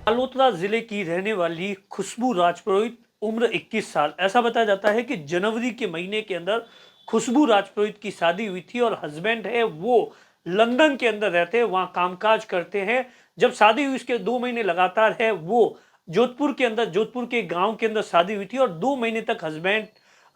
बालोतरा जिले की रहने वाली खुशबू राजपुरोहित उम्र 21 साल। ऐसा बताया जाता है कि जनवरी के महीने के अंदर खुशबू राजपुरोहित की शादी हुई थी और हस्बैंड है वो लंदन के अंदर रहते हैं, वहां कामकाज करते हैं। जब शादी हुई इसके 2 महीने लगातार है वो जोधपुर के अंदर, जोधपुर के गांव के अंदर शादी हुई थी और 2 महीने तक हस्बैंड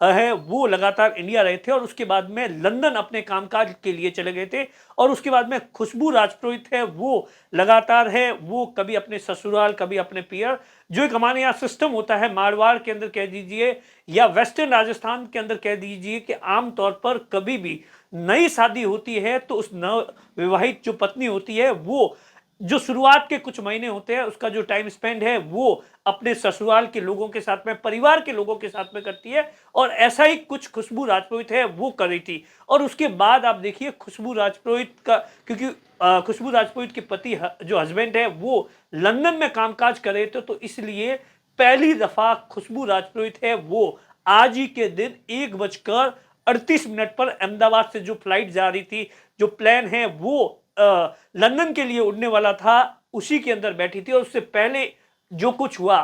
है वो लगातार इंडिया रहे थे और उसके बाद में लंदन अपने कामकाज के लिए चले गए थे। और उसके बाद में खुशबू राजपुरोहित है वो लगातार है वो कभी अपने ससुराल कभी अपने पियर, जो एक हमारे यहाँ सिस्टम होता है मारवाड़ के अंदर कह दीजिए या वेस्टर्न राजस्थान के अंदर कह दीजिए कि आमतौर पर कभी भी नई शादी होती है तो उस नव विवाहित जो पत्नी होती है वो जो शुरुआत के कुछ महीने होते हैं उसका जो टाइम स्पेंड है वो अपने ससुराल के लोगों के साथ में, परिवार के लोगों के साथ में करती है। और ऐसा ही कुछ खुशबू राजपुरोहित है वो कर रही थी। और उसके बाद आप देखिए खुशबू राजपुरोहित का, क्योंकि खुशबू राजपुरोहित के पति जो हस्बैंड है वो लंदन में कामकाज कर रहे थे, तो इसलिए पहली दफा खुशबू राजपुरोहित है वो आज ही के दिन 1:38 पर अहमदाबाद से जो फ्लाइट जा रही थी, जो प्लेन है वो लंदन के लिए उड़ने वाला था, उसी के अंदर बैठी थी। और उससे पहले जो कुछ हुआ,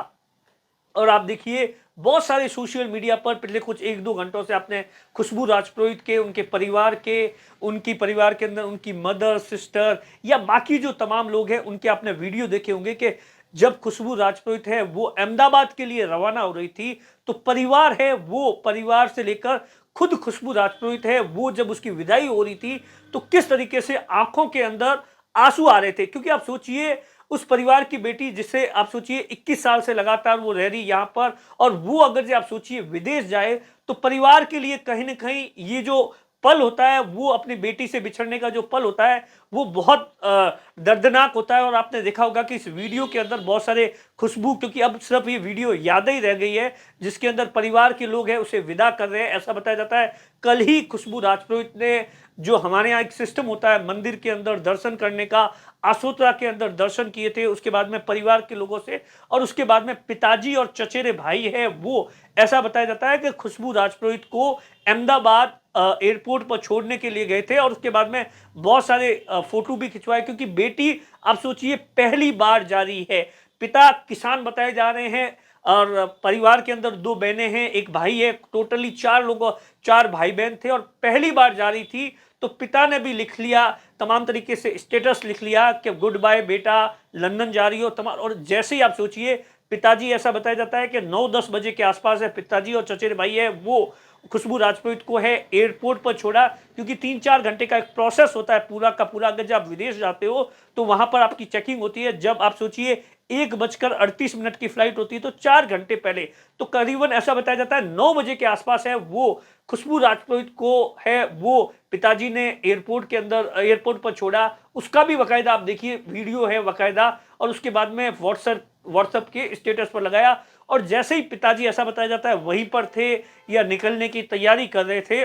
और आप देखिए बहुत सारे सोशल मीडिया पर पिछले कुछ 1-2 घंटों से आपने खुशबू राजपुरोहित के, उनके परिवार के, उनकी परिवार के अंदर उनकी मदर, सिस्टर या बाकी जो तमाम लोग हैं उनके आपने वीडियो देखे होंगे कि जब खुशबू राजपुरोहित है वो अहमदाबाद के लिए रवाना हो रही थी तो परिवार है वो, परिवार से लेकर खुद खुशबू राजपुरोहित है वो जब उसकी विदाई हो रही थी तो किस तरीके से आंखों के अंदर आंसू आ रहे थे। क्योंकि आप सोचिए उस परिवार की बेटी जिसे आप सोचिए 21 साल से लगातार वो रह रही यहां पर, और वो अगर जो आप सोचिए विदेश जाए तो परिवार के लिए कहीं ना कहीं ये जो पल होता है वो अपनी बेटी से बिछड़ने का जो पल होता है वो बहुत दर्दनाक होता है। और आपने देखा होगा कि इस वीडियो के अंदर बहुत सारे खुशबू, क्योंकि अब सिर्फ ये वीडियो याद ही रह गई है जिसके अंदर परिवार के लोग हैं उसे विदा कर रहे हैं। ऐसा बताया जाता है कल ही खुशबू राजपुरोहित ने, जो हमारे यहाँ एक सिस्टम होता है मंदिर के अंदर दर्शन करने का, आसोतरा के अंदर दर्शन किए थे, उसके बाद में परिवार के लोगों से, और उसके बाद में पिताजी और चचेरे भाई है वो, ऐसा बताया जाता है कि खुशबू राजपुरोहित को अहमदाबाद एयरपोर्ट पर छोड़ने के लिए गए थे। और उसके बाद में बहुत सारे फोटो भी खिंचवाए, क्योंकि बेटी आप सोचिए पहली बार जा रही है। पिता किसान बताए जा रहे हैं और परिवार के अंदर 2 बहनें हैं, एक भाई है, टोटली 4 लोग, 4 भाई बहन थे और पहली बार जा रही थी। तो पिता ने भी लिख लिया, तमाम तरीके से स्टेटस लिख लिया कि गुड बाय बेटा, लंदन जा रही हो तमाम। और जैसे ही आप सोचिए पिताजी, ऐसा बताया जाता है कि 9-10 बजे के आसपास है पिताजी और चचेरे भाई है वो खुशबू राजपुरोहित को है एयरपोर्ट पर छोड़ा, क्योंकि 3-4 घंटे का एक प्रोसेस होता है पूरा का पूरा। अगर जब आप विदेश जाते हो तो वहां पर आपकी चेकिंग होती है। जब आप सोचिए 1:38 की फ्लाइट होती है तो 4 घंटे पहले, तो करीबन ऐसा बताया जाता है 9 बजे के आसपास है वो खुशबू राजपुरोहित को है वो पिताजी ने एयरपोर्ट के अंदर, एयरपोर्ट पर छोड़ा। उसका भी बाकायदा आप देखिए वीडियो है बाकायदा, और उसके बाद में व्हाट्सएप के स्टेटस पर लगाया। और जैसे ही पिताजी, ऐसा बताया जाता है वहीं पर थे या निकलने की तैयारी कर रहे थे,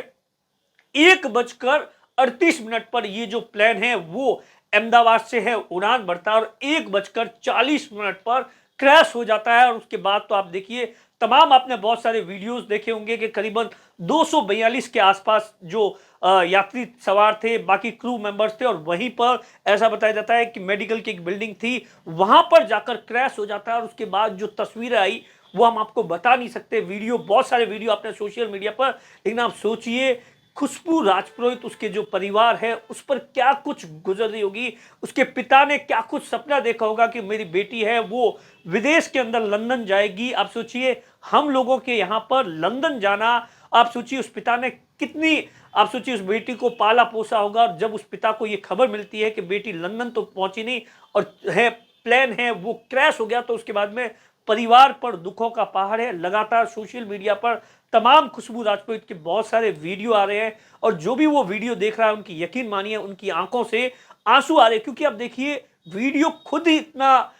1:38 पर ये जो प्लेन है वो अहमदाबाद से है उड़ान भरता है और 1:40 पर क्रैश हो जाता है। और उसके बाद तो आप देखिए तमाम, आपने बहुत सारे वीडियोस देखे होंगे कि करीबन 242 के आसपास जो यात्री सवार थे, बाकी क्रू मेंबर्स थे, और वहीं पर ऐसा बताया जाता है कि मेडिकल की एक बिल्डिंग थी, वहां पर जाकर क्रैश हो जाता है। और उसके बाद जो तस्वीरें आई वो हम आपको बता नहीं सकते। वीडियो, बहुत सारे वीडियो आपने सोशल मीडिया पर, लेकिन आप सोचिए खुशबू राजपुरोहित, उसके जो परिवार है उस पर क्या कुछ गुजर रही होगी, उसके पिता ने क्या कुछ सपना देखा होगा कि मेरी बेटी है वो विदेश के अंदर लंदन जाएगी। आप सोचिए हम लोगों के यहाँ पर लंदन जाना, आप सोचिए उस पिता ने कितनी, आप सोचिए उस बेटी को पाला पोसा होगा। और जब उस पिता को ये खबर मिलती है कि बेटी लंदन तो पहुंची नहीं और है प्लेन है वो क्रैश हो गया, तो उसके बाद में परिवार पर दुखों का पहाड़ है। लगातार सोशल मीडिया पर तमाम खुशबू राजपुरोहित के बहुत सारे वीडियो आ रहे हैं, और जो भी वो वीडियो देख रहा है उनकी, यकीन मानिए उनकी आंखों से आंसू आ रहे हैं। क्योंकि आप देखिए वीडियो खुद ही इतना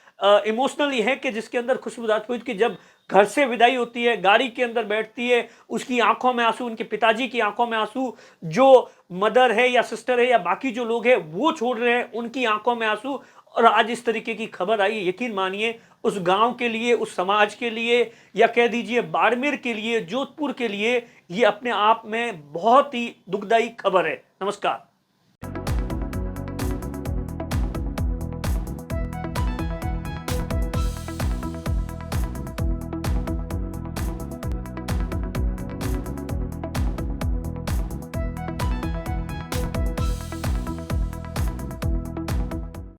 इमोशनली है कि जिसके अंदर खुशबू राजपुरोहित की जब घर से विदाई होती है, गाड़ी के अंदर बैठती है, उसकी आंखों में आंसू, उनके पिताजी की आंखों में आंसू, जो मदर है या सिस्टर है या बाकी जो लोग हैं वो छोड़ रहे हैं, उनकी आंखों में आंसू। और आज इस तरीके की खबर आई, यकीन मानिए उस गांव के लिए, उस समाज के लिए, या कह दीजिए बाड़मेर के लिए, जोधपुर के लिए, ये अपने आप में बहुत ही दुखदायी खबर है। नमस्कार।